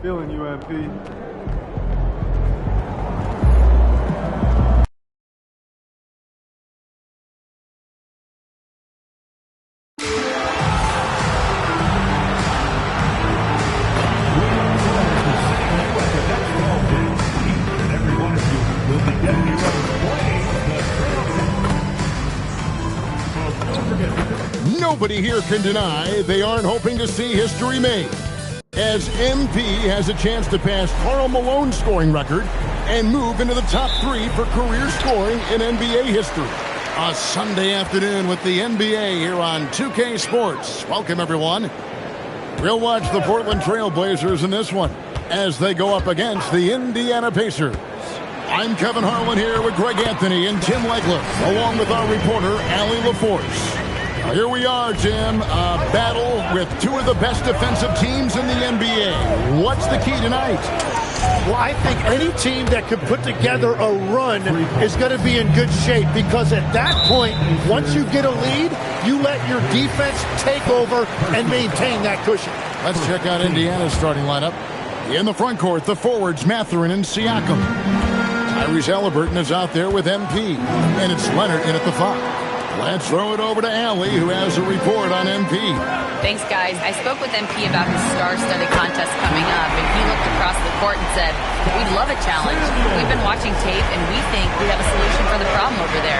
Feeling you, MP. Nobody here can deny they aren't hoping to see history made, as MP has a chance to pass Karl Malone's scoring record and move into the top 3 for career scoring in NBA history. A Sunday afternoon with the NBA here on 2K Sports. Welcome, everyone. We'll watch the Portland Trail Blazers in this one as they go up against the Indiana Pacers. I'm Kevin Harlan here with Greg Anthony and Tim Legler, along with our reporter, Allie LaForce. Here we are, Jim. A battle with 2 of the best defensive teams in the NBA. What's the key tonight? Well, I think any team that could put together a run is going to be in good shape, because at that point, once you get a lead, you let your defense take over and maintain that cushion. Let's check out Indiana's starting lineup. In the front court, the forwards, Mathurin and Siakam. Tyrese Halliburton is out there with MP, and it's Leonard in at the 5. Let's throw it over to Allie, who has a report on MP. Thanks, guys. I spoke with MP about his star-studded contest coming up, and he looked across the court and said, "We'd love a challenge. We've been watching tape, and we think we have a solution for the problem over there."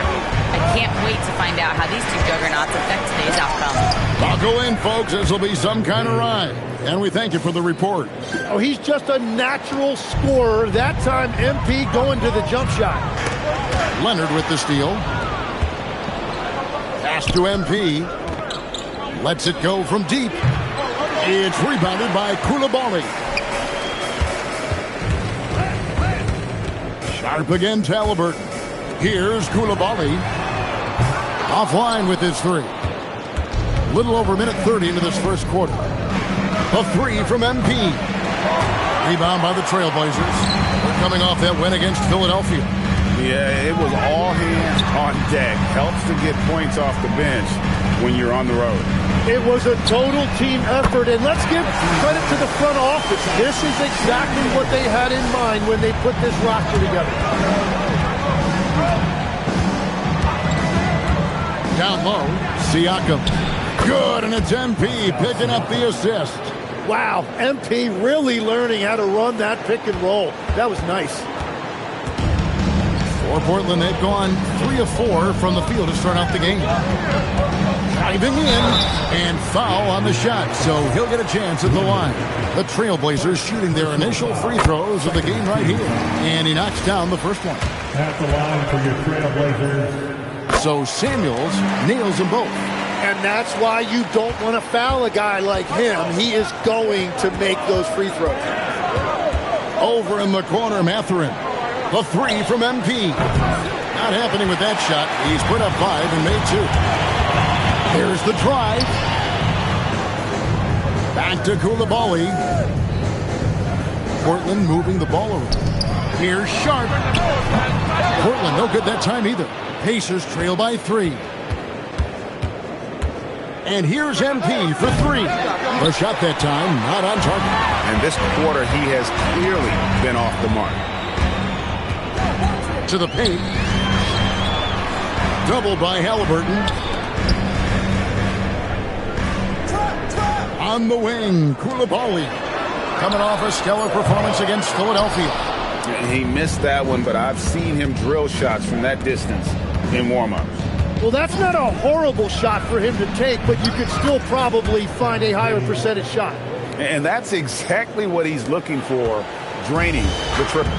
I can't wait to find out how these 2 juggernauts affect today's outcome. Buckle in, folks. This will be some kind of ride. And we thank you for the report. Oh, he's just a natural scorer. That time, MP going to the jump shot. Leonard with the steal. Pass to MP. Lets it go from deep. It's rebounded by Koulibaly. Sharp again to Halliburton. Here's Koulibaly. Offline with his 3. Little over a minute 30 into this first quarter. A 3 from MP. Rebound by the Trailblazers. We're coming off that win against Philadelphia. Yeah, it was all hands on deck. Helps to get points off the bench when you're on the road. It was a total team effort, and let's give credit to the front office. This is exactly what they had in mind when they put this roster together. Down low, Siakam. Good, and it's MP picking up the assist. Wow, MP really learning how to run that pick and roll. That was nice. For Portland, they've gone 3 of 4 from the field to start out the game. Diving in, and foul on the shot, so he'll get a chance at the line. The Trailblazers shooting their initial free throws of the game right here. And he knocks down the first one. At the line for your Trailblazers. So Samuels nails them both. And that's why you don't want to foul a guy like him. He is going to make those free throws. Over in the corner, Mathurin. The 3 from MP. Not happening with that shot. He's put up 5 and made 2. There's the drive. Back to Koulibaly. Portland moving the ball around. Here's Sharp. Portland no good that time either. Pacers trail by 3. And here's MP for 3. The shot that time not on target. And this quarter, he has clearly been off the mark. To the paint. Doubled by Halliburton. On the wing, Koulibaly. Coming off a stellar performance against Philadelphia. He missed that one, but I've seen him drill shots from that distance in warm-ups. Well, that's not a horrible shot for him to take, but you could still probably find a higher percentage shot. And that's exactly what he's looking for, draining the triple.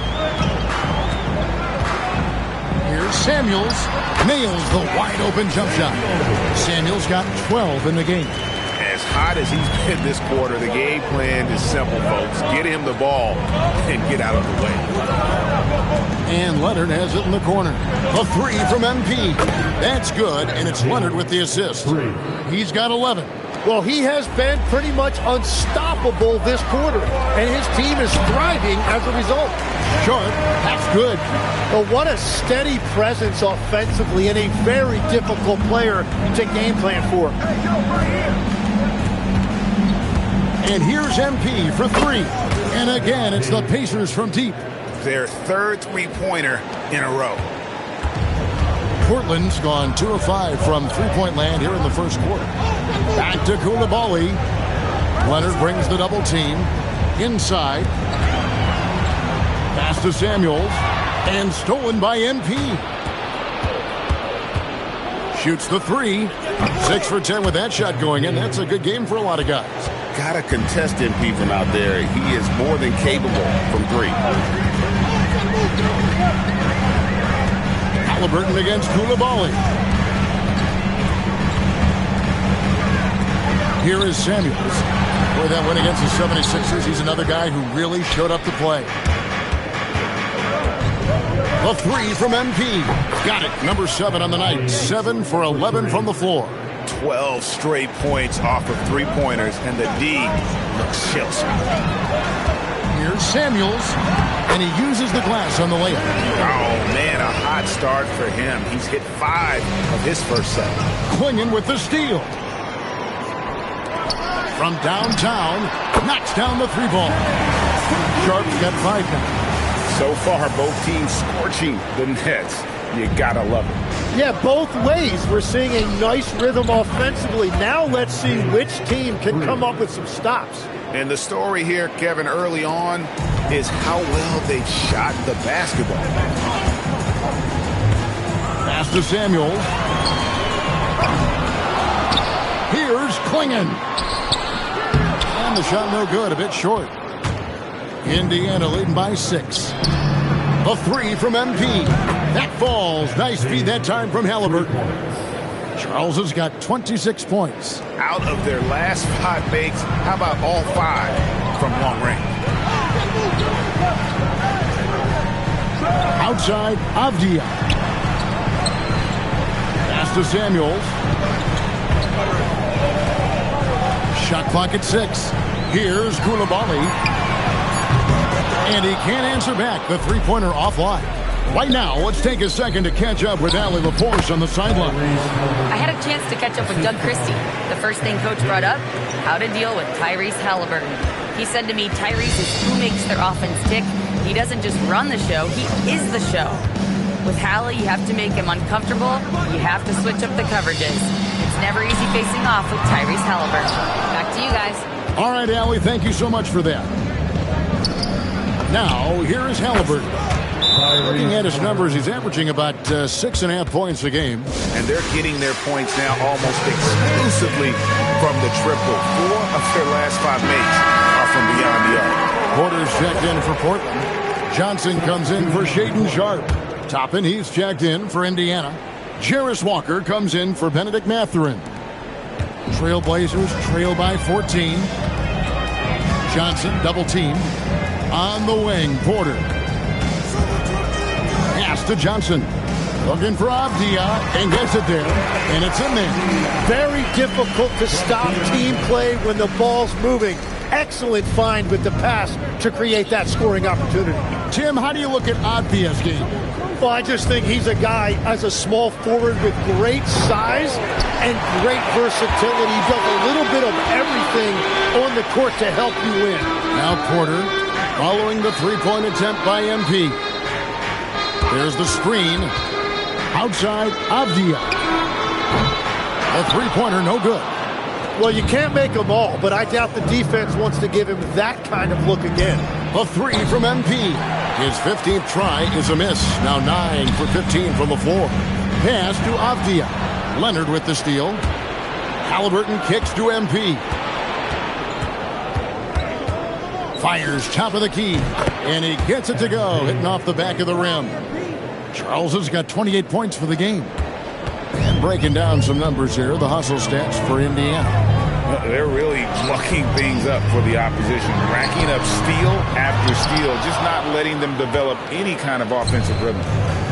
Here's Samuels. Nails the wide-open jump shot. Samuels got 12 in the game. As hot as he's been this quarter, the game plan is simple, folks. Get him the ball and get out of the way. And Leonard has it in the corner. A 3 from MP. That's good, and it's Leonard with the assist. He's got 11. Well, he has been pretty much unstoppable this quarter, and his team is thriving as a result. Sharp, that's good. But what a steady presence offensively and a very difficult player to game plan for. And here's MP for three. And again, it's the Pacers from deep. Their third three-pointer in a row. Portland's gone 2 of 5 from three-point land here in the first quarter. Back to Koulibaly. Leonard brings the double team. Inside. Pass to Samuels. And stolen by MP. Shoots the three. 6 for 10 with that shot going in. That's a good game for a lot of guys. Gotta contest MP from out there. He is more than capable from three. Halliburton against Koulibaly. Here is Samuels. Boy, that win against the 76ers. He's another guy who really showed up to play. A three from MP. Got it. Number 7 on the night. 7 for 11 from the floor. 12 straight points off of three-pointers, and the D looks shell-shocked. Here's Samuels, and he uses the glass on the layup. Oh, man, a hot start for him. He's hit 5 of his first 7. Clingan with the steal. From downtown, knocks down the 3-ball. Sharp's got 5 now. So far, both teams scorching the Nets. You gotta love it. Yeah, both ways. We're seeing a nice rhythm offensively. Now let's see which team can come up with some stops. And the story here, Kevin, early on is how well they shot the basketball. Pass to Samuels. Here's Clingan. And the shot no good, a bit short. Indiana leading by 6. A three from MP. That falls. Nice feed that time from Halliburton. Charles has got 26 points. Out of their last 5 makes, how about all 5 from long range? Outside, Avdia. Pass to Samuels. Shot clock at 6. Here's Koulibaly. And he can't answer back. The three-pointer offline. Right now, let's take a second to catch up with Allie LaForce on the sideline. I had a chance to catch up with Doug Christie. The first thing Coach brought up, how to deal with Tyrese Halliburton. He said to me, Tyrese is who makes their offense tick. He doesn't just run the show, he is the show. With Hallie, you have to make him uncomfortable. You have to switch up the coverages. It's never easy facing off with Tyrese Halliburton. Back to you guys. All right, Allie, thank you so much for that. Now, here is Halliburton. Looking at his numbers, he's averaging about 6.5 points a game. And they're getting their points now almost exclusively from the triple. 4 of their last 5 makes are from beyond the arc. Porter's checked in for Portland. Johnson comes in for Shaedon Sharpe. Toppin, he's checked in for Indiana. Jarris Walker comes in for Benedict Mathurin. Trailblazers trail by 14. Johnson double team. On the wing, Porter. Pass to Johnson. Looking for Avdia and gets it there. And it's in there. Very difficult to stop team play when the ball's moving. Excellent find with the pass to create that scoring opportunity. Tim, how do you look at Avdia's game? Well, I just think he's a guy as a small forward with great size and great versatility. He does a little bit of everything on the court to help you win. Now Porter following the three-point attempt by MP. There's the screen. Outside, Avdia. A three-pointer, no good. Well, you can't make them all, but I doubt the defense wants to give him that kind of look again. A three from MP. His 15th try is a miss. Now 9 for 15 from the floor. Pass to Avdia. Leonard with the steal. Halliburton kicks to MP. Fires top of the key. And he gets it to go. Hitting off the back of the rim. Charles has got 28 points for the game. And breaking down some numbers here, the hustle stats for Indiana. They're really mucking things up for the opposition, racking up steal after steal, just not letting them develop any kind of offensive rhythm.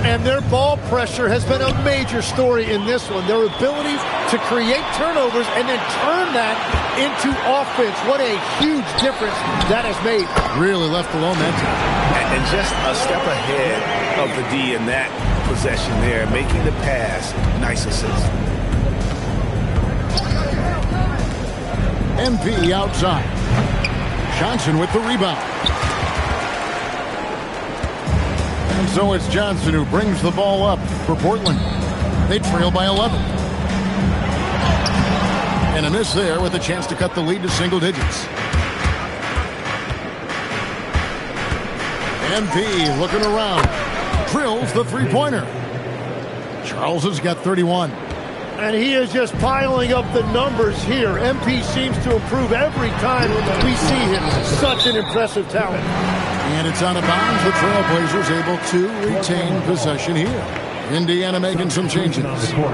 And their ball pressure has been a major story in this one. Their ability to create turnovers and then turn that into offense. What a huge difference that has made. Really left alone that time. And just a step ahead of the D in that possession there, making the pass. Nice assist. MP outside. Johnson with the rebound. And so it's Johnson who brings the ball up for Portland. They trail by 11. And a miss there with a chance to cut the lead to single digits. MP looking around. Drills the three-pointer. Charles has got 31. And he is just piling up the numbers here. MP seems to improve every time we see him. Such an impressive talent. And it's out of bounds. The Trailblazers able to retain possession here. Indiana making some changes.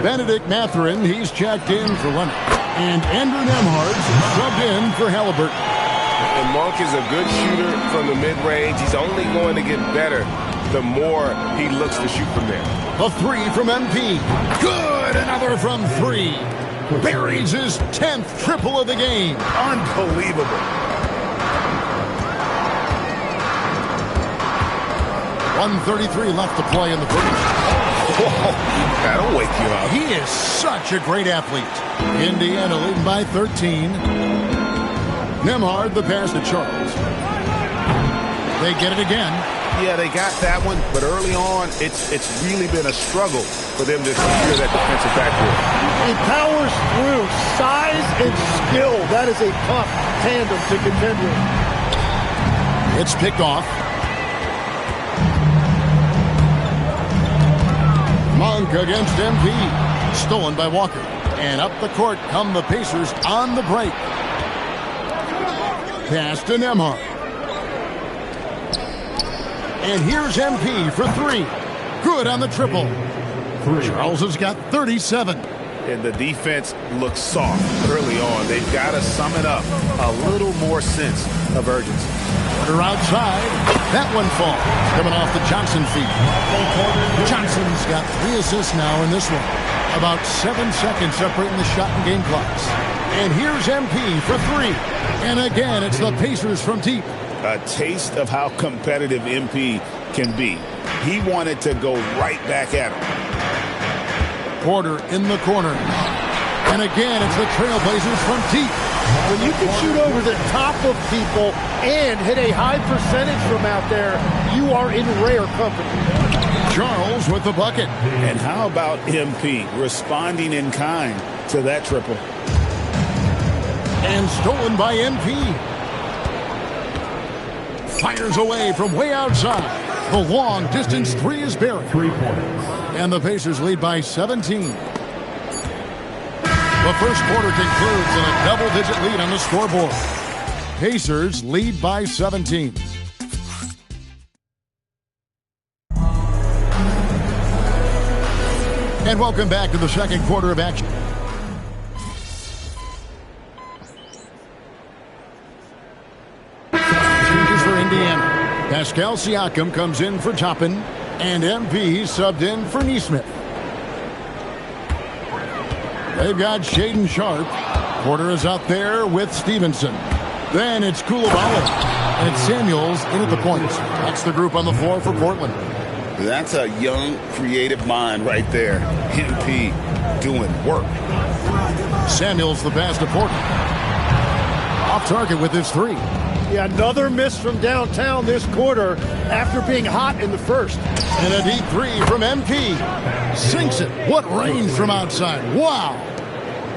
Benedict Mathurin, he's checked in for Leonard. And Andrew Nembhard's subbed in for Halliburton. And Monk is a good shooter from the mid-range. He's only going to get better the more he looks to shoot from there. A three from MP. Good! Another from three. Buries his 10th triple of the game. Unbelievable. 1:33 left to play in the first. Whoa, that'll wake you up. He is such a great athlete. Indiana leading by 13. Nembhard the pass to Charles. They get it again. Yeah, they got that one, but early on, it's really been a struggle for them to secure that defensive backboard. He powers through size and skill. That is a tough tandem to contend with. It's picked off. Monk against MP. Stolen by Walker. And up the court come the Pacers on the break. Pass to Nembhard. And here's MP for three. Good on the triple. Charles has got 37. And the defense looks soft early on. They've got to sum it up. A little more sense of urgency. They're outside. That one falls. Coming off the Johnson feet. Johnson's got 3 assists now in this one. About 7 seconds separating the shot and game clocks. And here's MP for three. And again, it's the Pacers from deep. A taste of how competitive MP can be. He wanted to go right back at him. Porter in the corner. And again, it's the Trailblazers from deep. When you can shoot over the top of people and hit a high percentage from out there, you are in rare company. Charles with the bucket. And how about MP responding in kind to that triple? And stolen by MP. Fires away from way outside. The long distance three is buried. 3 points. And the Pacers lead by 17. The first quarter concludes in a double-digit lead on the scoreboard. Pacers lead by 17. And welcome back to the second quarter of action. Changes for Indiana. Pascal Siakam comes in for Toppin, and MP subbed in for Nesmith. They've got Shaedon Sharpe. Porter is out there with Stevenson. Then it's Koulibaly. And Samuels in at the points. That's the group on the floor for Portland. That's a young, creative mind right there. MP doing work. Samuels the pass to Porter. Off target with his three. Yeah, another miss from downtown this quarter after being hot in the first. And a deep three from MP. Sinks it. What range from outside. Wow.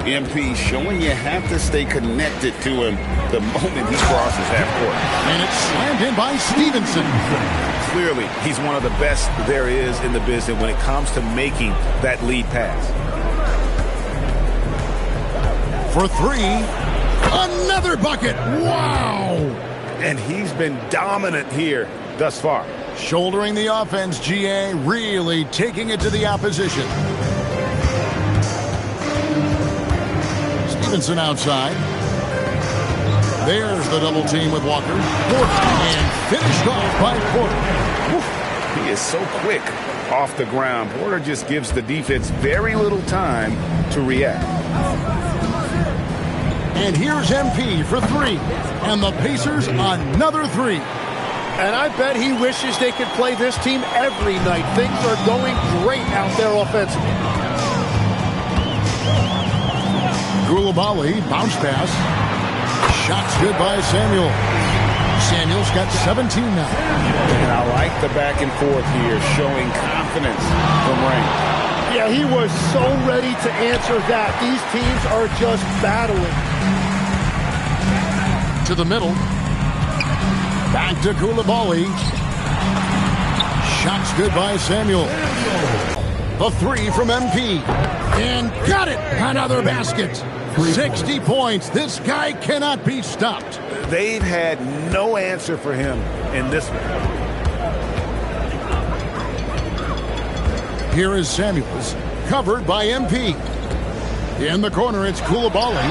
MP showing you have to stay connected to him the moment he crosses half court. And it's slammed in by Stevenson. Clearly, he's one of the best there is in the business when it comes to making that lead pass. For three. Another bucket. Wow. And he's been dominant here thus far. Shouldering the offense, GA really taking it to the opposition. Stevenson outside. There's the double team with Walker. Porter, and finished off by Porter. Woo. He is so quick off the ground. Porter just gives the defense very little time to react. And here's MP for three. And the Pacers another three. And I bet he wishes they could play this team every night. Things are going great out there offensively. Koulibaly, bounce pass. Shots good by Samuel. Samuel's got 17 now. And I like the back and forth here, showing confidence from Rain. Yeah, he was so ready to answer that. These teams are just battling. To the middle. Back to Koulibaly. Shots good by Samuel. A three from MP. And got it! Another basket. 60 points. This guy cannot be stopped. They've had no answer for him in this one. Here is Samuels, covered by MP. In the corner, it's Koulibaly.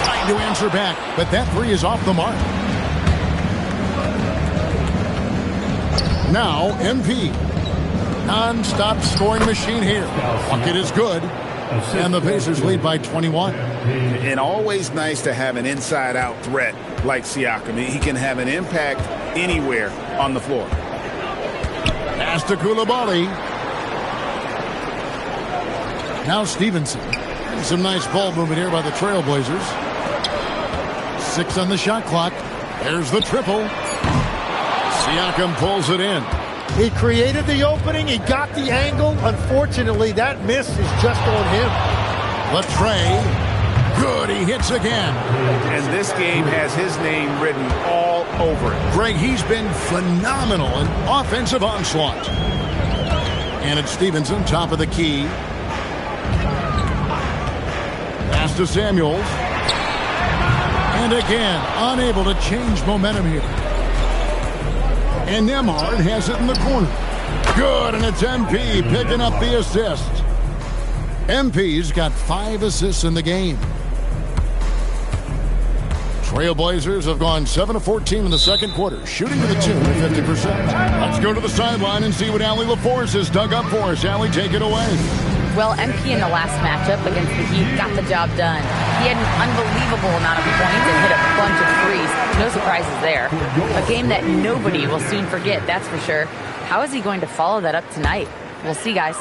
Trying to answer back, but that three is off the mark. Now, MP. Non-stop scoring machine here. Bucket is good. And the Pacers lead by 21. And always nice to have an inside-out threat like Siakam. He can have an impact anywhere on the floor. Pass to Koulibaly. Now Stevenson. Some nice ball movement here by the Trailblazers. 6 on the shot clock. There's the triple. Siakam pulls it in. He created the opening. He got the angle. Unfortunately, that miss is just on him. The tray. Good. He hits again. And this game has his name written all over it. Greg, he's been phenomenal in offensive onslaught. And it's Stevenson, top of the key. Pass to Samuels. And again, unable to change momentum here. And Nembhard has it in the corner. Good, and it's MP picking up the assist. MP's got 5 assists in the game. Trailblazers have gone 7 of 14 in the second quarter, shooting to the tune of 50%. Let's go to the sideline and see what Allie LaForce has dug up for us. Allie, take it away. Well, MP in the last matchup against the Heat got the job done. He had an unbelievable amount of points and hit a bunch of threes. No surprises there. A game that nobody will soon forget, that's for sure. How is he going to follow that up tonight? We'll see, guys.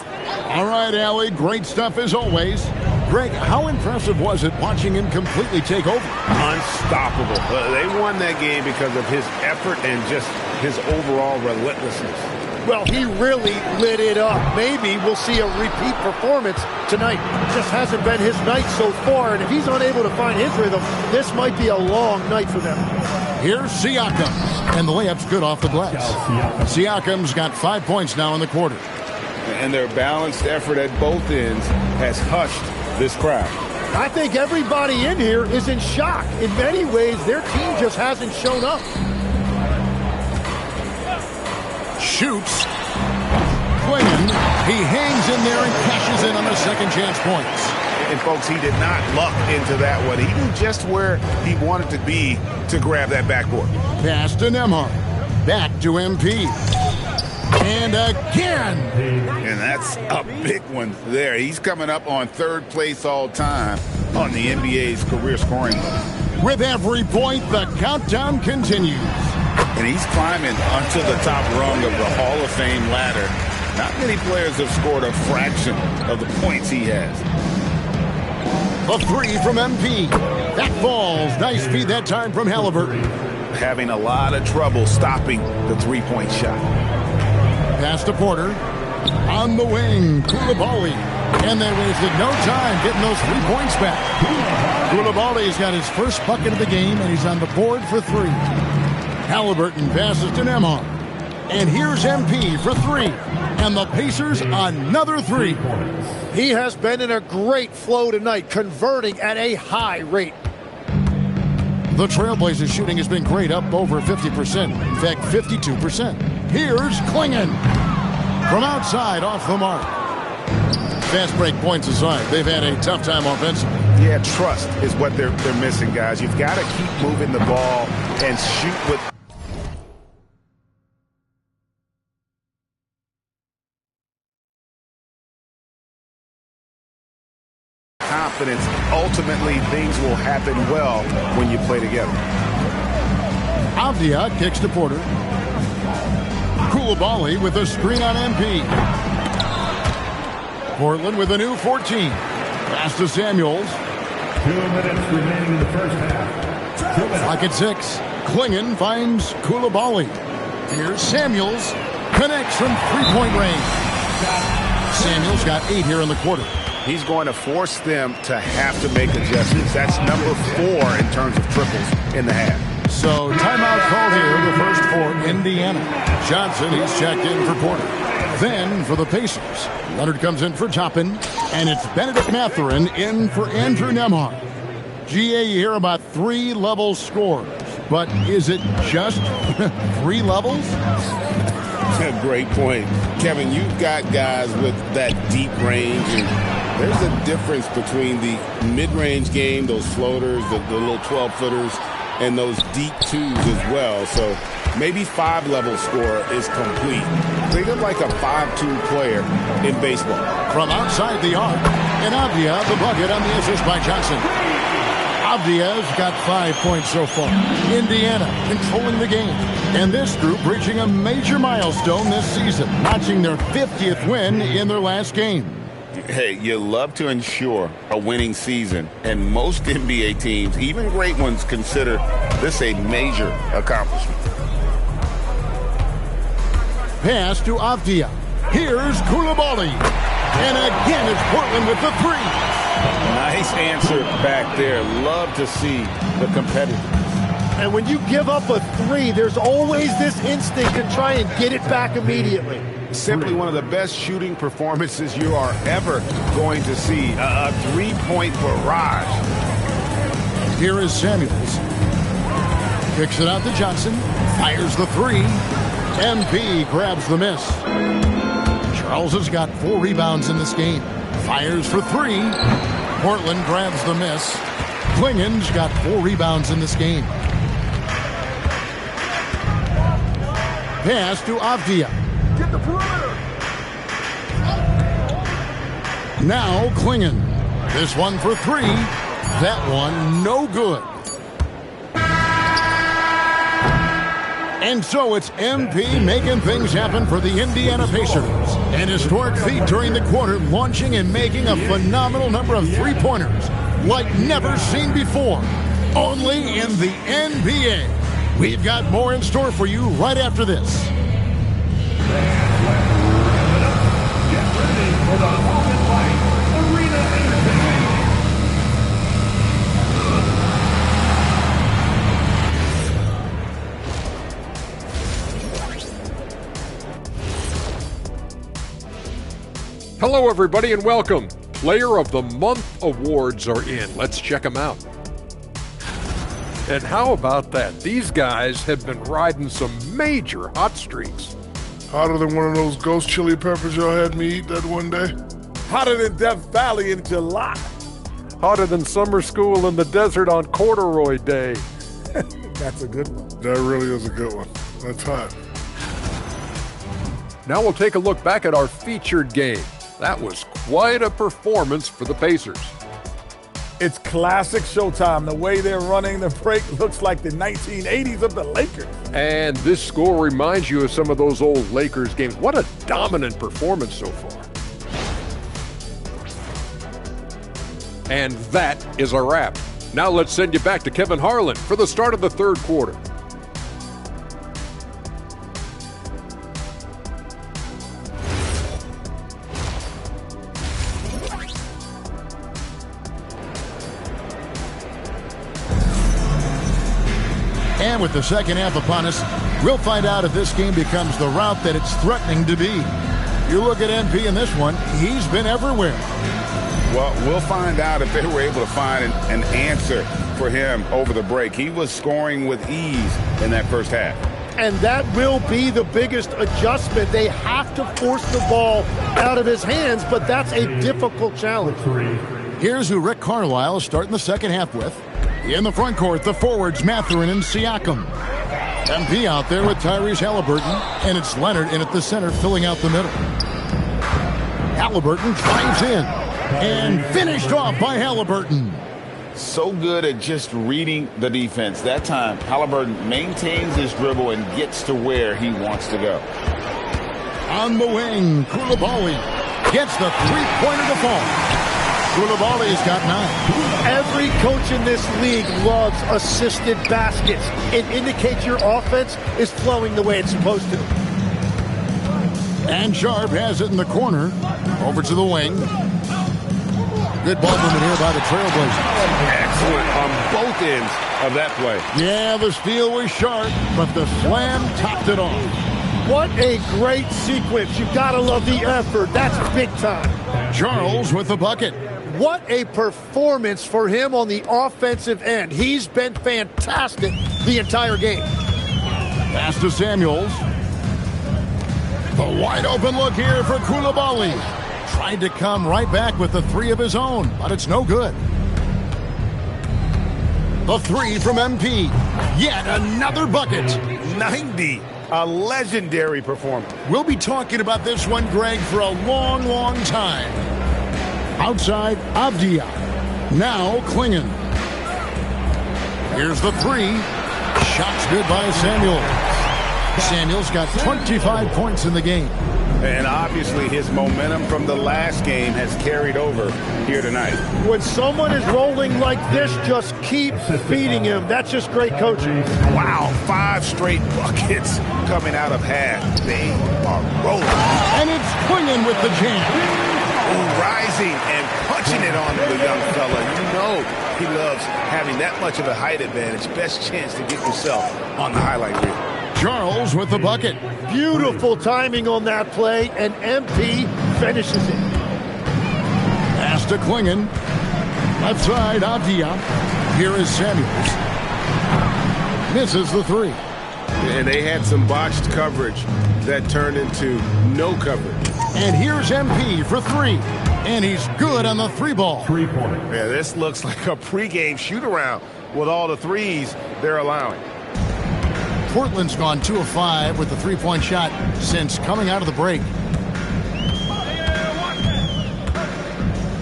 All right, Allie, great stuff as always. Greg, how impressive was it watching him completely take over? Unstoppable. They won that game because of his effort and just his overall relentlessness. Well, he really lit it up. Maybe we'll see a repeat performance tonight. Just hasn't been his night so far, and if he's unable to find his rhythm, this might be a long night for them. Here's Siakam, and the layup's good off the glass. Siakam's got 5 points now in the quarter. And their balanced effort at both ends has hushed this crowd. I think everybody in here is in shock. In many ways, their team just hasn't shown up. Shoots. Clingan, he hangs in there and cashes in on the second chance points. And folks, he did not luck into that one. He knew just where he wanted to be to grab that backboard. Pass to Nembhard. Back to MP. And again. And that's a big one there. He's coming up on 3rd place all time on the NBA's career scoring list. With every point, the countdown continues. And he's climbing onto the top rung of the Hall of Fame ladder. Not many players have scored a fraction of the points he has. A three from MP. That falls. Nice feed that time from Halliburton. Having a lot of trouble stopping the three-point shot. Pass to Porter. On the wing, Koulibaly. And they wasted no time getting those 3 points back. Koulibaly's got his first bucket of the game, and he's on the board for 3. Halliburton passes to Nembhard. And here's MP for 3. And the Pacers another 3. He has been in a great flow tonight, converting at a high rate. The Trailblazers shooting has been great, up over 50%. In fact, 52%. Here's Clingan. From outside, off the mark. Fast break points aside, they've had a tough time offensively. Yeah, trust is what they're missing, guys. You've got to keep moving the ball and shoot with confidence. Ultimately, things will happen well when you play together. Avdia kicks to Porter. Koulibaly with a screen on MP. Portland with a new 14. Pass to Samuels. 2 minutes remaining in the first half. 2 minutes. Clock at 6. Chillin finds Koulibaly. Here's Samuels. Connects from three-point range. Samuels got 8 here in the quarter. He's going to force them to have to make adjustments. That's number 4 in terms of triples in the half. So timeout called here, the first for Indiana. Johnson, he's checked in for Porter. Then for the Pacers, Leonard comes in for Toppin, and it's Benedict Mathurin in for Andrew Nembhard. GA, you hear about 3-level scores, but is it just 3 levels? Great point. Kevin, you've got guys with that deep range, and there's a difference between the mid-range game, those floaters, the little 12-footers, and those deep twos as well. So maybe 5-level score is complete. Think of like a 5-2 player in baseball. From outside the arc, and Avdia the bucket on the assist by Johnson. Avdia's got 5 points so far. Indiana controlling the game. And this group reaching a major milestone this season, notching their 50th win in their last game. Hey, you love to ensure a winning season, and most NBA teams, even great ones, consider this a major accomplishment. Pass to Avdia. Here's Koulibaly. And again, it's Portland with the 3. Nice answer back there. Love to see the competitiveness. And when you give up a 3, there's always this instinct to try and get it back immediately. Simply one of the best shooting performances you are ever going to see. A 3-point barrage. Here is Samuels. Kicks it out to Johnson. Fires the 3. MP grabs the miss. Charles has got 4 rebounds in this game. Fires for 3. Portland grabs the miss. Klingen's got 4 rebounds in this game. Pass to Avdia. Get the perimeter. Now Chillin. This one for 3. That one no good. And so it's MP making things happen for the Indiana Pacers. An historic feat during the quarter, launching and making a phenomenal number of three-pointers like never seen before. Only in the NBA. We've got more in store for you right after this. Get ready for the Hoopn Arena Entertainment. Hello, everybody, and welcome. Player of the Month awards are in. Let's check them out. And how about that? These guys have been riding some major hot streaks. Hotter than one of those ghost chili peppers y'all had me eat that one day. Hotter than Death Valley in July. Hotter than summer school in the desert on Corduroy Day. That's a good one. That really is a good one. That's hot. Now we'll take a look back at our featured game. That was quite a performance for the Pacers. It's classic Showtime. The way they're running the break looks like the 1980s of the Lakers. And this score reminds you of some of those old Lakers games. What a dominant performance so far. And that is a wrap. Now let's send you back to Kevin Harlan for the start of the third quarter. And with the second half upon us, we'll find out if this game becomes the route that it's threatening to be. You look at MP in this one, he's been everywhere. Well, we'll find out if they were able to find an answer for him over the break. He was scoring with ease in that first half. And that will be the biggest adjustment. They have to force the ball out of his hands, but that's a difficult challenge. Here's who Rick Carlisle is starting the second half with. In the front court, the forwards, Mathurin and Siakam. MP out there with Tyrese Halliburton, and it's Leonard in at the center, filling out the middle. Halliburton drives in, and finished off by Halliburton. So good at just reading the defense. That time, Halliburton maintains his dribble and gets to where he wants to go. On the wing, Koulibaly gets the three-pointer to fall. Koulibaly's got 9. Every coach in this league loves assisted baskets. It indicates your offense is flowing the way it's supposed to. And Sharp has it in the corner. Over to the wing. Good ball movement here by the Trailblazers. Excellent on both ends of that play. Yeah, the steal was sharp, but the slam topped it off. What a great sequence. You've got to love the effort. That's big time. Charles with the bucket. What a performance for him on the offensive end. He's been fantastic the entire game. Pass to Samuels. The wide open look here for Koulibaly. Tried to come right back with the 3 of his own, but it's no good. The 3 from MP. Yet another bucket. 90. A legendary performance. We'll be talking about this one, Greg, for a long, long time. Outside, Avdia. Now Klingon. Here's the 3. Shots good by Samuels. Samuels got 25 points in the game. And obviously his momentum from the last game has carried over here tonight. When someone is rolling like this, just keep feeding him. That's just great coaching. Wow, 5 straight buckets coming out of half. They are rolling. And it's Klingon with the jam. Rising and punching it on the young fella. You know he loves having that much of a height advantage. Best chance to get yourself on the highlight reel. Charles with the bucket. Beautiful timing on that play, and MP finishes it. Pass to Klingon. Left side, Avdia. Here is Samuels. Misses the 3. And they had some botched coverage that turned into no coverage. And here's MP for 3. And he's good on the 3 ball. 3-point. Yeah, this looks like a pregame shoot-around with all the threes they're allowing. Portland's gone 2 of 5 with the 3-point shot since coming out of the break.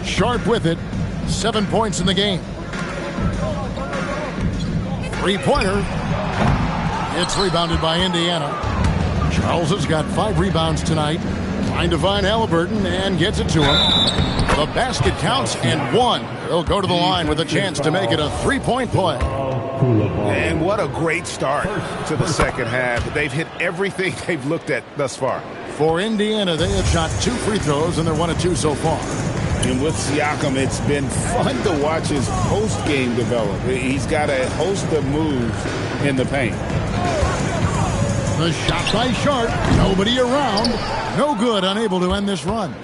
Sharp with it. 7 points in the game. 3-pointer. It's rebounded by Indiana. Charles has got 5 rebounds tonight. Trying to find Halliburton and gets it to him. The basket counts and 1. He'll go to the line with a chance to make it a 3-point play. And what a great start to the second half. They've hit everything they've looked at thus far. For Indiana, they have shot 2 free throws, and they're 1 of 2 so far. And with Siakam, it's been fun to watch his post-game develop. He's got a host of moves in the paint. The shot by Sharp. Nobody around. No good, unable to end this run.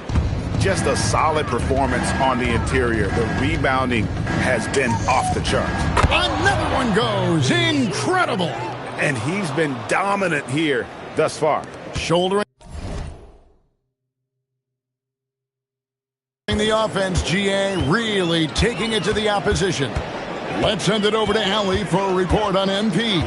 Just a solid performance on the interior. The rebounding has been off the charts. Another one goes. Incredible. And he's been dominant here thus far. Shouldering the offense, GA really taking it to the opposition. Let's send it over to Allie for a report on MP.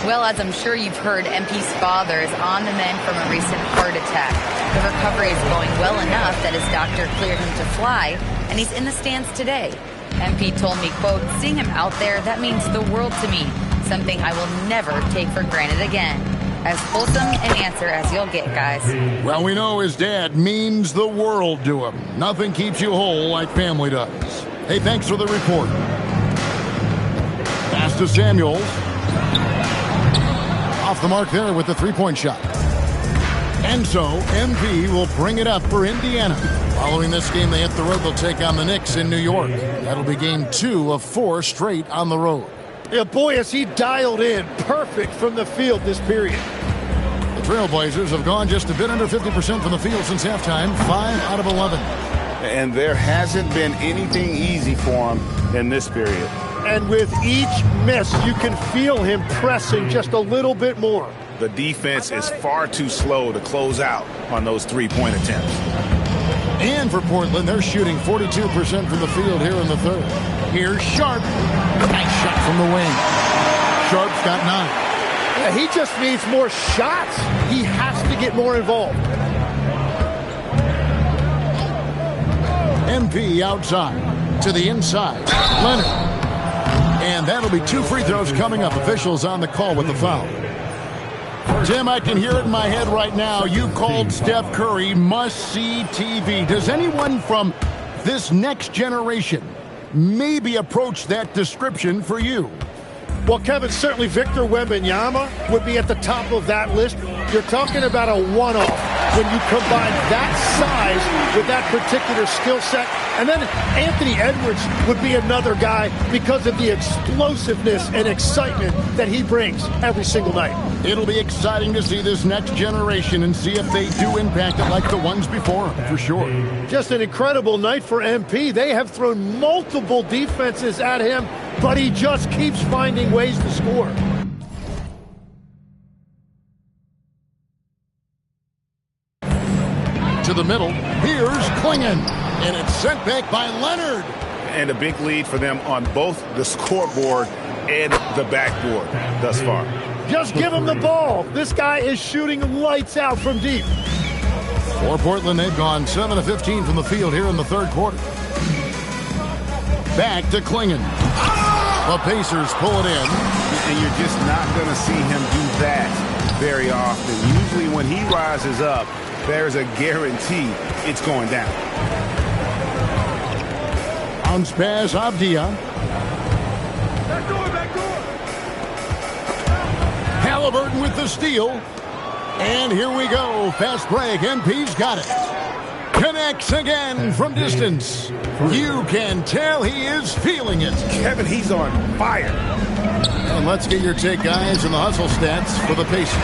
Well, as I'm sure you've heard, MP's father is on the mend from a recent heart attack. The recovery is going well enough that his doctor cleared him to fly, and he's in the stands today. MP told me, quote, "Seeing him out there, that means the world to me, something I will never take for granted again." As wholesome an answer as you'll get, guys. Well, we know his dad means the world to him. Nothing keeps you whole like family does. Hey, thanks for the report. Pass to Samuels. Off the mark there with the 3-point shot. And so, MP will bring it up for Indiana. Following this game, they hit the road. They'll take on the Knicks in New York. That'll be game 2 of 4 straight on the road. Yeah, boy, is he dialed in. Perfect from the field this period. The Trailblazers have gone just a bit under 50% from the field since halftime. 5 out of 11. And there hasn't been anything easy for him in this period. And with each miss, you can feel him pressing just a little bit more. The defense is far too slow to close out on those 3-point attempts. And for Portland, they're shooting 42% from the field here in the third. Here's Sharp. Nice shot from the wing. Sharp's got 9. Yeah, he just needs more shots. He has to get more involved. MP outside to the inside. Leonard. And that'll be 2 free throws coming up. Officials on the call with the foul. Tim, I can hear it in my head right now. You called Steph Curry must-see TV. Does anyone from this next generation maybe approach that description for you? Well, Kevin, certainly Victor Wembanyama would be at the top of that list. You're talking about a one-off when you combine that size with that particular skill set. And then Anthony Edwards would be another guy because of the explosiveness and excitement that he brings every single night. It'll be exciting to see this next generation and see if they do impact it like the ones before them, for sure. Just an incredible night for MP. They have thrown multiple defenses at him, but he just keeps finding ways to score. To the middle, here's Chillin, and it's sent back by Leonard. And a big lead for them on both the scoreboard and the backboard thus far. Just give him the ball. This guy is shooting lights out from deep. For Portland, they've gone 7 of 15 from the field here in the third quarter. Back to Chillin. The Pacers pull it in. And you're just not going to see him do that very often. Usually when he rises up, there's a guarantee it's going down. Bounce pass, Avdia. Halliburton with the steal. And here we go. Fast break. MP's got it. Connects again from distance. You can tell he is feeling it. Kevin, he's on fire. And let's get your take, guys, on the hustle stats for the Pacers.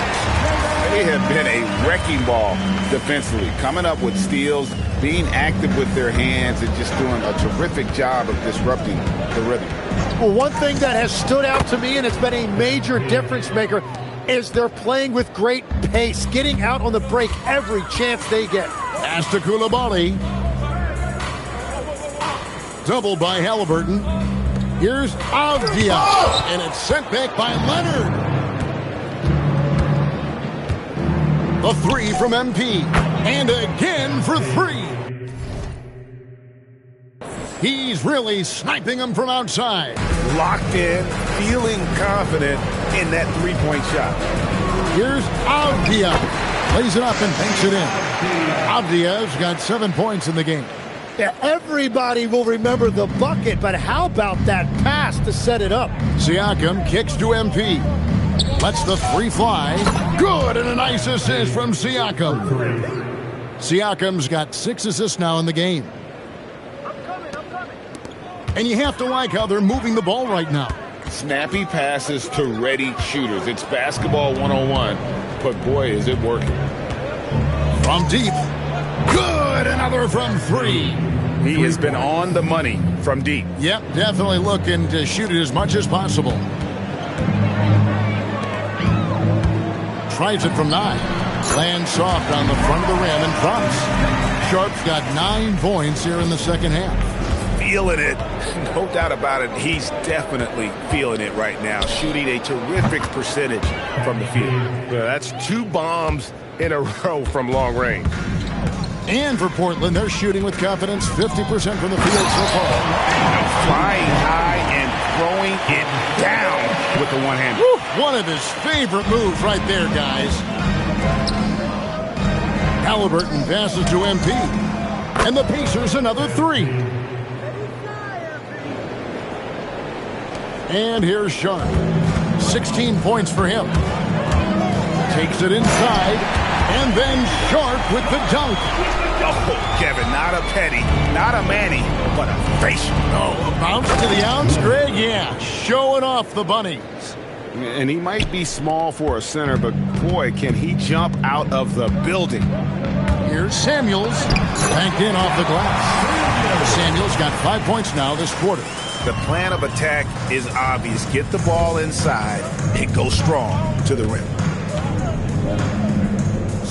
They have been a wrecking ball defensively, coming up with steals, being active with their hands, and just doing a terrific job of disrupting the rhythm. Well, one thing that has stood out to me, and it's been a major difference maker, is they're playing with great pace, getting out on the break every chance they get. Pass to Coulibaly. Doubled by Halliburton. Here's Avdia, and it's sent back by Leonard. The three from MP, and again for three. He's really sniping them from outside. Locked in, feeling confident in that three-point shot. Here's Avdia. Plays it up and banks it in. Avdia's got 7 points in the game. Yeah, everybody will remember the bucket, but how about that pass to set it up? Siakam kicks to MP. Lets the three fly. Good, and a nice assist from Siakam. Siakam's got 6 assists now in the game. And you have to like how they're moving the ball right now. Snappy passes to ready shooters. It's basketball 101, but boy, is it working. From deep. Good, another from three. He has been on the money from deep. Yep, definitely looking to shoot it as much as possible. Tries it from 9. Lands soft on the front of the rim and drops. Sharp's got 9 points here in the second half. Feeling it. No doubt about it. He's definitely feeling it right now. Shooting a terrific percentage from the field. Yeah, that's 2 bombs in a row from long range. And for Portland, they're shooting with confidence 50% from the field so far. Flying high and throwing it down with the one hand. One of his favorite moves right there, guys. Halliburton passes to MP. And the Pacers another 3. And here's Sharp. 16 points for him. Takes it inside. And then Sharp with the dunk. Oh, Kevin, not a petty, not a Manny, but a facial. Oh, a bounce to the ounce, Greg? Yeah, showing off the bunnies. And he might be small for a center, but boy, can he jump out of the building. Here's Samuels. Banked in off the glass. Samuels got 5 points now this quarter. The plan of attack is obvious. Get the ball inside and go strong to the rim.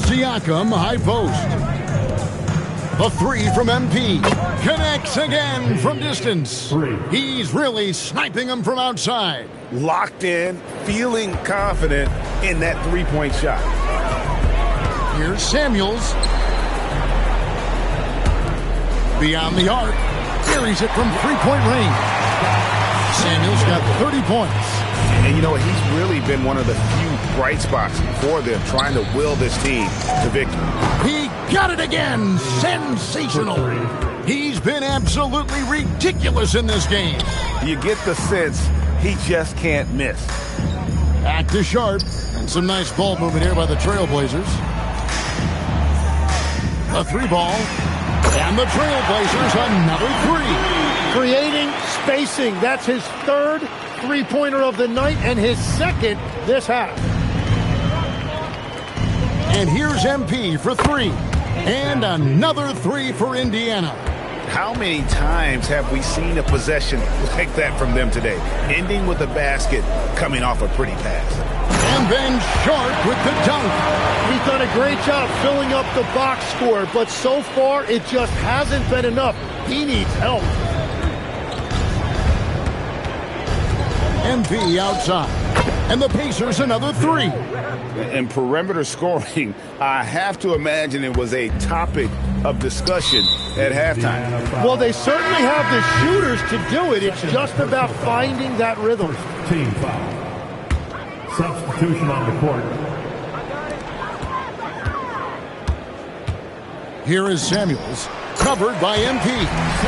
Siakam, high post. The 3 from MP. Connects again from distance. He's really sniping them from outside. Locked in, feeling confident in that three-point shot. Here's Samuels. Beyond the arc. Carries it from three-point range. Samuels got 30 points. And you know what? He's really been one of the few bright spots for them, trying to will this team to victory. He got it again. Sensational. He's been absolutely ridiculous in this game. You get the sense he just can't miss. Back to Sharp, and some nice ball movement here by the Trailblazers. The 3-ball, and the Trailblazers another 3. Creating spacing. That's his third three-pointer of the night and his second this half. And here's MP for 3. And another 3 for Indiana. How many times have we seen a possession like that from them today? Ending with a basket, coming off a pretty pass. And then Sharp with the dunk. He's done a great job filling up the box score, but so far it just hasn't been enough. He needs help. MP outside. And the Pacers another 3. In perimeter scoring, I have to imagine it was a topic of discussion at halftime. Well, they certainly have the shooters to do it. It's just about finding that rhythm. Team foul. Substitution on the court. Here is Samuels, covered by MP.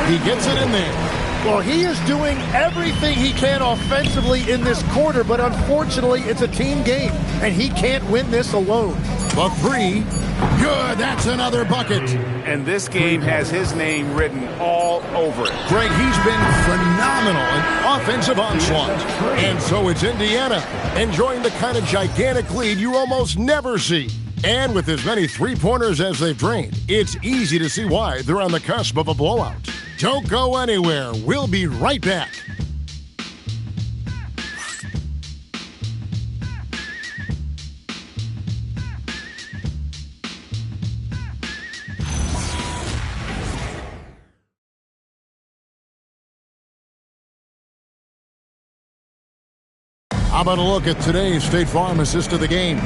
He gets it in there. Well, he is doing everything he can offensively in this quarter, but unfortunately, it's a team game, and he can't win this alone. The 3, good, that's another bucket. And this game has his name written all over it. Greg, he's been phenomenal in offensive onslaught. And so it's Indiana, enjoying the kind of gigantic lead you almost never see. And with as many three-pointers as they've drained, it's easy to see why they're on the cusp of a blowout. Don't go anywhere. We'll be right back. How about a look at today's State Farm assist of the game?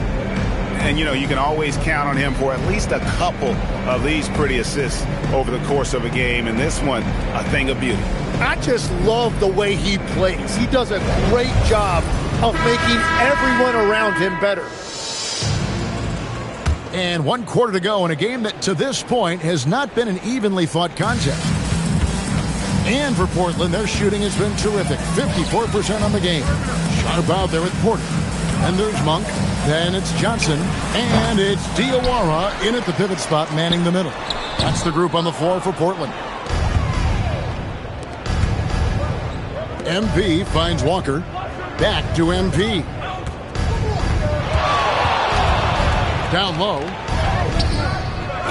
And, you know, you can always count on him for at least a couple of these pretty assists over the course of a game. And this one, a thing of beauty. I just love the way he plays. He does a great job of making everyone around him better. And 1 quarter to go in a game that, to this point, has not been an evenly fought contest. And for Portland, their shooting has been terrific. 54% on the game. Sharp out there with Porter. And there's Monk. Then it's Johnson. And it's Diawara in at the pivot spot, manning the middle. That's the group on the floor for Portland. MP finds Walker. Back to MP. Down low.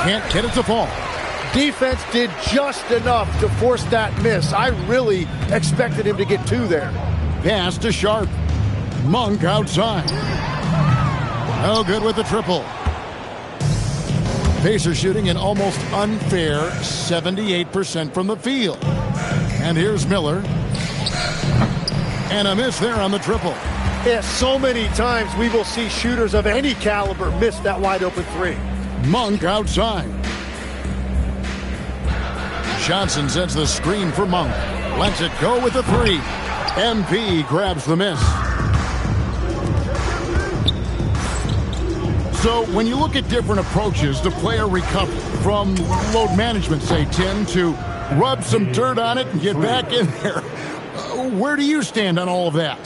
Can't get it to fall. Defense did just enough to force that miss. I really expected him to get 2 there. Pass to Sharp. Monk outside. No good with the triple. Pacers shooting an almost unfair 78% from the field. And here's Miller. And a miss there on the triple. Yeah, so many times we will see shooters of any caliber miss that wide open 3. Monk outside. Johnson sends the screen for Monk. Lets it go with the 3. MP grabs the miss. So when you look at different approaches to player recovery, from load management, say, Tim, to rub some dirt on it and get back in there, where do you stand on all of that?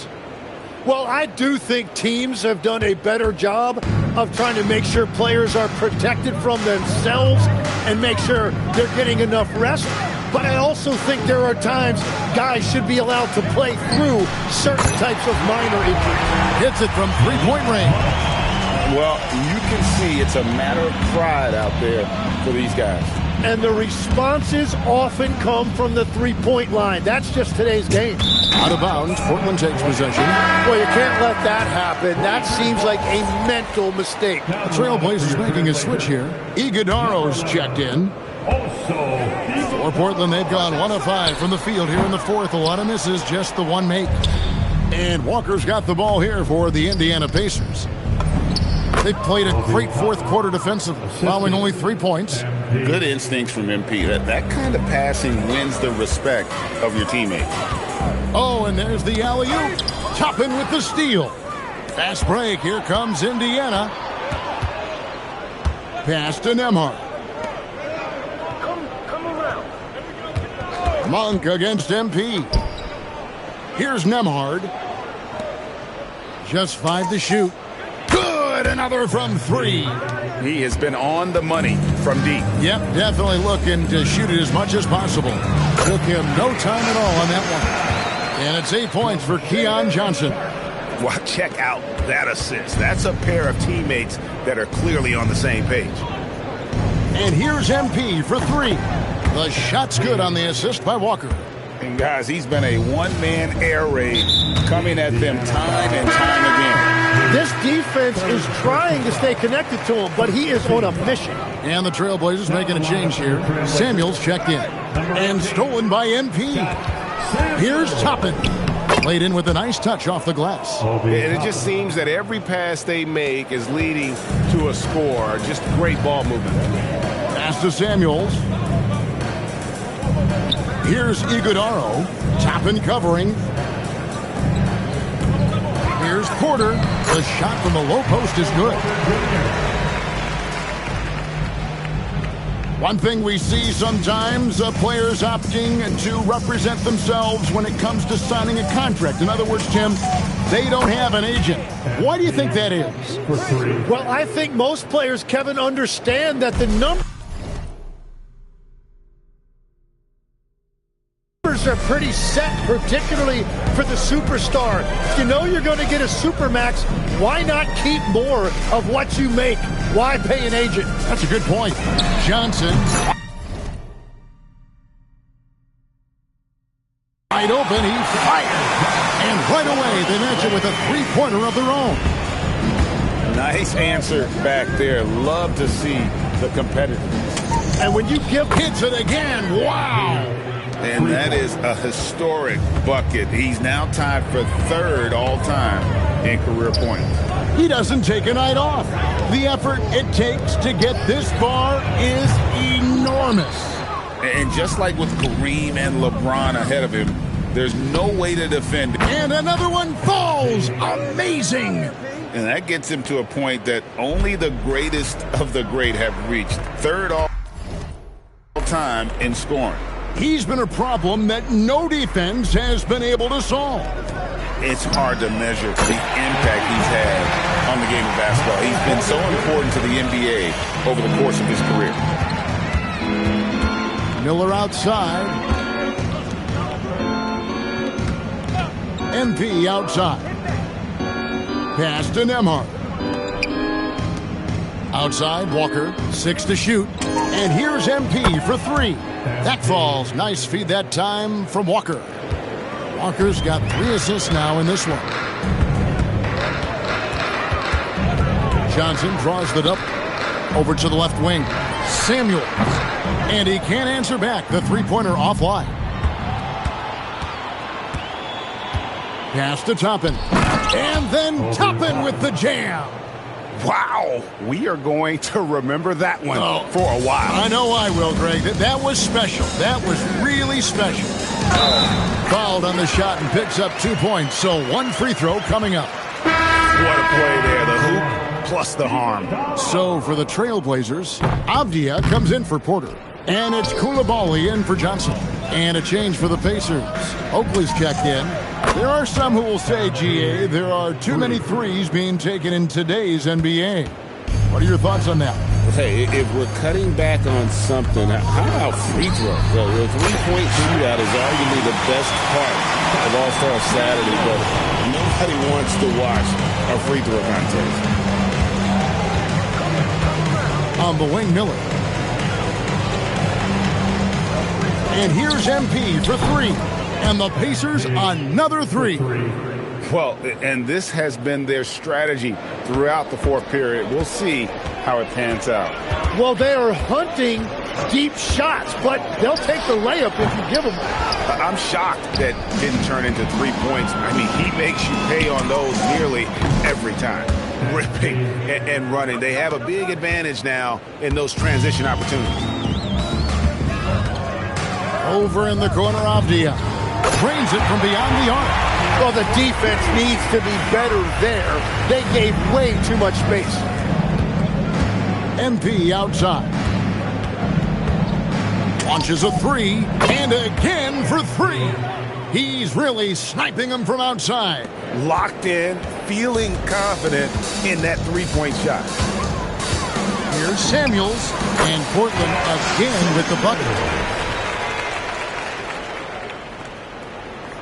Well, I do think teams have done a better job of trying to make sure players are protected from themselves and make sure they're getting enough rest. But I also think there are times guys should be allowed to play through certain types of minor injuries. Hits it from three-point range. Well, you can see it's a matter of pride out there for these guys. And the responses often come from the three-point line. That's just today's game. Out of bounds, Portland takes possession. Well, you can't let that happen. That seems like a mental mistake. The Trailblazers making a switch here. Iguodaro's checked in. For Portland, they've gone 1 of 5 from the field here in the fourth. A lot of misses, just the one make. And Walker's got the ball here for the Indiana Pacers. They played a great fourth quarter defensively, allowing only 3 points. Good instincts from MP. That kind of passing wins the respect of your teammates. Oh, and there's the alley-oop. Toppin with the steal. Fast break. Here comes Indiana. Pass to Nembhard. Monk against MP. Here's Nemhard. Just 5 to shoot. Good, another from 3. He has been on the money from deep. Yep, definitely looking to shoot it as much as possible. Took him no time at all on that one. And it's 8 points for Keon Johnson. Well, check out that assist. That's a pair of teammates that are clearly on the same page. And here's MP for 3. The shot's good on the assist by Walker. And guys, he's been a one-man air raid coming at them time and time again. This defense is trying to stay connected to him, but he is on a mission. And the Trailblazers making a change here. Samuels checked in. And stolen by MP. Here's Toppin. Played in with a nice touch off the glass. And it just seems that every pass they make is leading to a score. Just great ball movement. Pass to Samuels. Here's Iguodaro. Toppin covering. Here's Porter. The shot from the low post is good. One thing we see sometimes, players opting to represent themselves when it comes to signing a contract. In other words, Tim, they don't have an agent. Why do you think that is? Well, I think most players, Kevin, understand that the numbers are pretty set, particularly for the superstar. If you know you're going to get a supermax, why not keep more of what you make? Why pay an agent? That's a good point. Johnson. Wide open, he fired. And right away, they match it with a three-pointer of their own. Nice answer back there. Love to see the competitiveness. And when you give... Hits it again. Wow. And that is a historic bucket. He's now tied for 3rd all-time in career points. He doesn't take a night off. The effort it takes to get this far is enormous. And just like with Kareem and LeBron ahead of him, there's no way to defend it. And another one falls. Amazing. And that gets him to a point that only the greatest of the great have reached. 3rd all-time in scoring. He's been a problem that no defense has been able to solve. It's hard to measure the impact he's had on the game of basketball. He's been so important to the NBA over the course of his career. Miller outside. MP outside. Pass to Nemhard. Outside, Walker, 6 to shoot. And here's MP for 3. That falls. Nice feed that time from Walker. Walker's got 3 assists now in this one. Johnson draws it up over to the left wing. Samuel. And he can't answer back. The three-pointer offline. Pass to Toppin. And then Toppin with the jam. Wow, we are going to remember that one for a while. I know I will, Greg. That was special. That was really special. Fouled on the shot and picks up 2 points. So 1 free throw coming up. What a play there. The hoop plus the harm. So for the Trailblazers, Avdia comes in for Porter. And it's Coulibaly in for Johnson. And a change for the Pacers. Oakley's checked in. There are some who will say, GA, there are too many threes being taken in today's NBA. What are your thoughts on that? Hey, if we're cutting back on something, how about free throw? The three-point shootout is arguably the best part of All-Star Saturday, but nobody wants to watch a free throw contest. On the wing, Miller. And here's MP for 3. And the Pacers another 3. Well, and this has been their strategy throughout the 4th period. We'll see how it pans out. Well, they are hunting deep shots, but they'll take the layup if you give them. I'm shocked that didn't turn into 3 points. I mean, he makes you pay on those nearly every time. Ripping and running. They have a big advantage now in those transition opportunities. Over in the corner, Avdia drains it from beyond the arc. Well, the defense needs to be better there. They gave way too much space. MP outside. Launches a three, and again for three. He's really sniping them from outside. Locked in, feeling confident in that three-point shot. Here's Samuels, and Portland again with the bucket.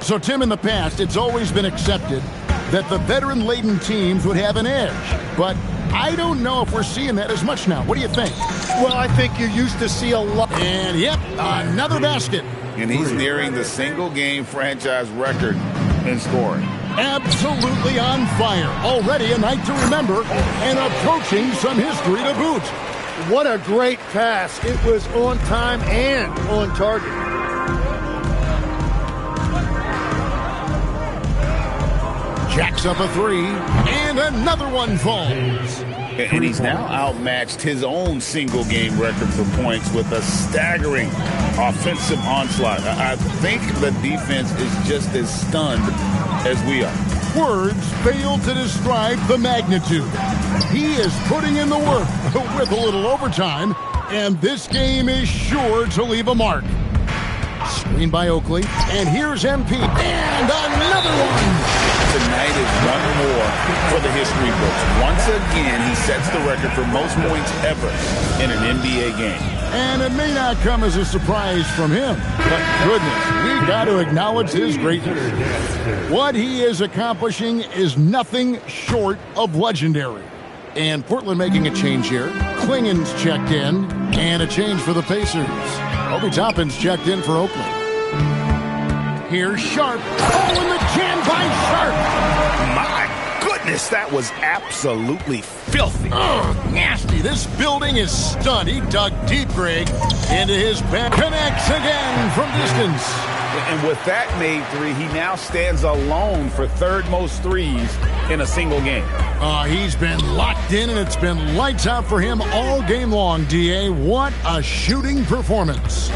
So, Tim, in the past, it's always been accepted that the veteran-laden teams would have an edge. But I don't know if we're seeing that as much now. What do you think? Well, I think you used to see a lot. And, yep, another basket. And he's nearing the single-game franchise record in scoring. Absolutely on fire. Already a night to remember and approaching some history to boot. What a great pass. It was on time and on target. Jacks up a three, and another one falls. And he's now outmatched his own single-game record for points with a staggering offensive onslaught. I think the defense is just as stunned as we are. Words fail to describe the magnitude. He is putting in the work with a little overtime, and this game is sure to leave a mark. Screen by Oakley, and here's MP, and another one. Tonight is one more for the history books. Once again, he sets the record for most points ever in an NBA game. And it may not come as a surprise from him, but goodness, we got to acknowledge his greatness. What he is accomplishing is nothing short of legendary. And Portland making a change here. Klingen's checked in, and a change for the Pacers. Obi Toppin's checked in for Oakland. Here's Sharp. Oh, and the jam by Sharp. My goodness, that was absolutely filthy. Oh, nasty. This building is stunned. He dug deep, Greg, into his back. Connects again from distance. And with that made three, he now stands alone for third most threes in a single game. He's been locked in, and it's been lights out for him all game long, D.A. What a shooting performance.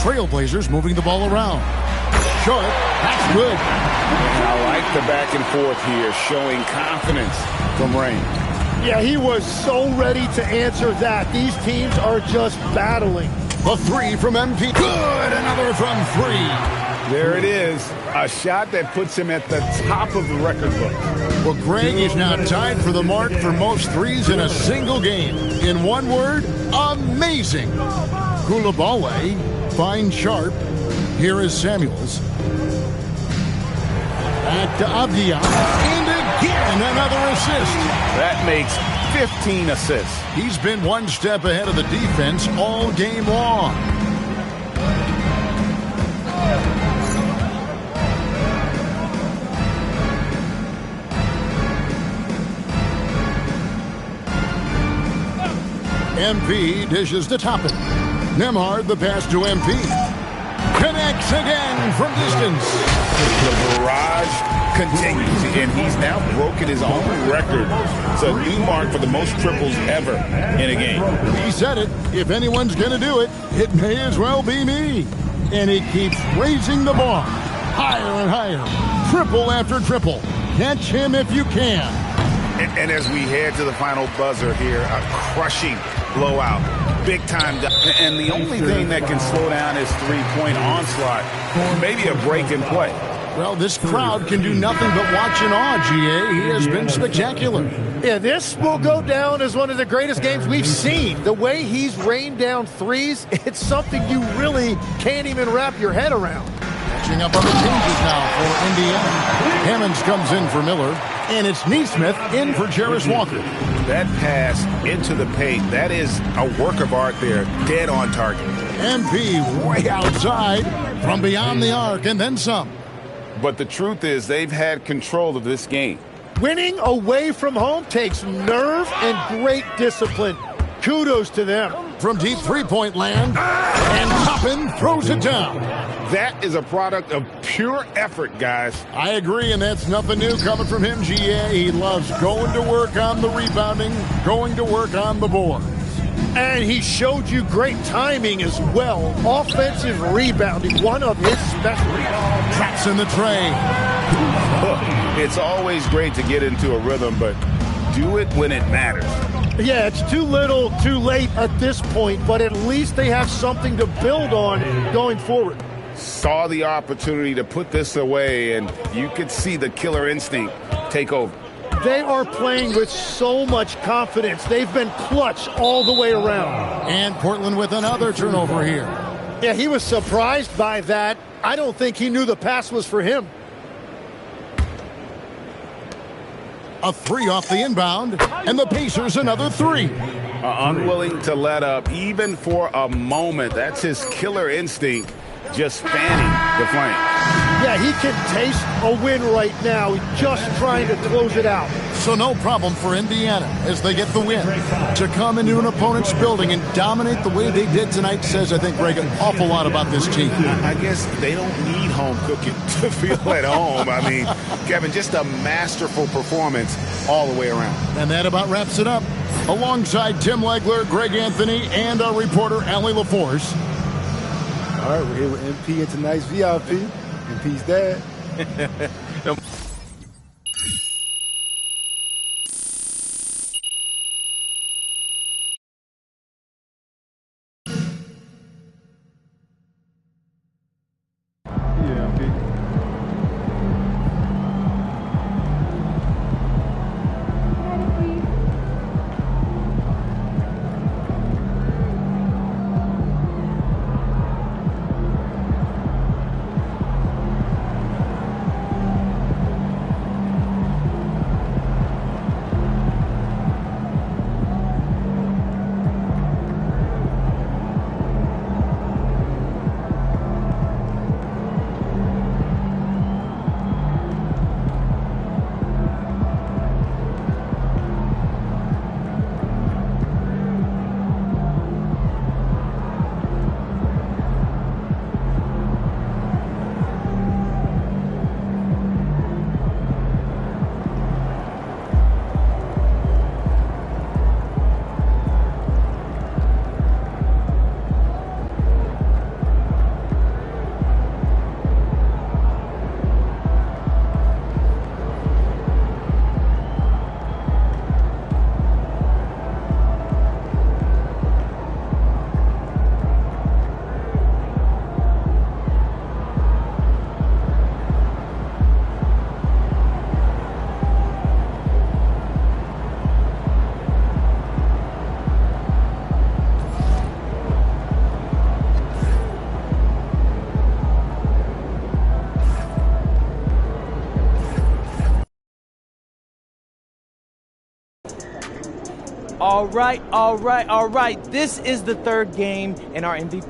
Trailblazers moving the ball around. Short, that's good. And I like the back and forth here, showing confidence from Rain. Yeah, he was so ready to answer that. These teams are just battling. A three from MP. Good, another from three. There it is, a shot that puts him at the top of the record book. Well, Greg is now tied for the mark for most threes in a single game. In one word, amazing. Coulibaly finds Sharp. Here is Samuels. Back to Avdia. And again, another assist. That makes 15 assists. He's been one step ahead of the defense all game long. MP dishes to Toppin. Nembhard the pass to MP. Connects again from distance. The barrage continues, and he's now broken his own record. It's a new mark for the most triples ever in a game. He said it. If anyone's going to do it, it may as well be me. And he keeps raising the bar. Higher and higher. Triple after triple. Catch him if you can. And as we head to the final buzzer here, a crushing blowout. Big time. And the only thing that can slow down his three-point onslaught, maybe a break in play. Well, this crowd can do nothing but watch in awe, G.A. He has been spectacular. Yeah, this will go down as one of the greatest games we've seen. The way he's rained down threes, it's something you really can't even wrap your head around. Catching up on the changes now for Indiana. Hammonds comes in for Miller, and it's Neesmith in for Jarris Walker. That pass into the paint, that is a work of art there, dead on target. MP way outside from beyond the arc, and then some. But the truth is they've had control of this game. Winning away from home takes nerve and great discipline. Kudos to them. From deep three-point land, and Toppin throws it down. That is a product of pure effort, guys. I agree, and that's nothing new coming from him, G.A. He loves going to work on the rebounding, going to work on the boards. And he showed you great timing as well. Offensive rebounding, one of his specialties. Traps in the tray. Look, it's always great to get into a rhythm, but do it when it matters. Yeah, it's too little, too late at this point, but at least they have something to build on going forward. Saw the opportunity to put this away, and you could see the killer instinct take over. They are playing with so much confidence. They've been clutch all the way around. And Portland with another turnover here. Yeah, he was surprised by that. I don't think he knew the pass was for him. A three off the inbound, and the Pacers another three. Unwilling to let up, even for a moment. That's his killer instinct, just fanning the flame. Yeah, he can taste a win right now, just trying to close it out. So no problem for Indiana as they get the win. To come into an opponent's building and dominate the way they did tonight says, I think, Greg, an awful lot about this team. I guess they don't need home cooking to feel at home. I mean, Kevin, just a masterful performance all the way around. And that about wraps it up. Alongside Tim Legler, Greg Anthony, and our reporter, Allie LaForce. All right, we're here with MP and tonight's VIP. MP's dad. Yeah, MP. All right. This is the third game in our MVP.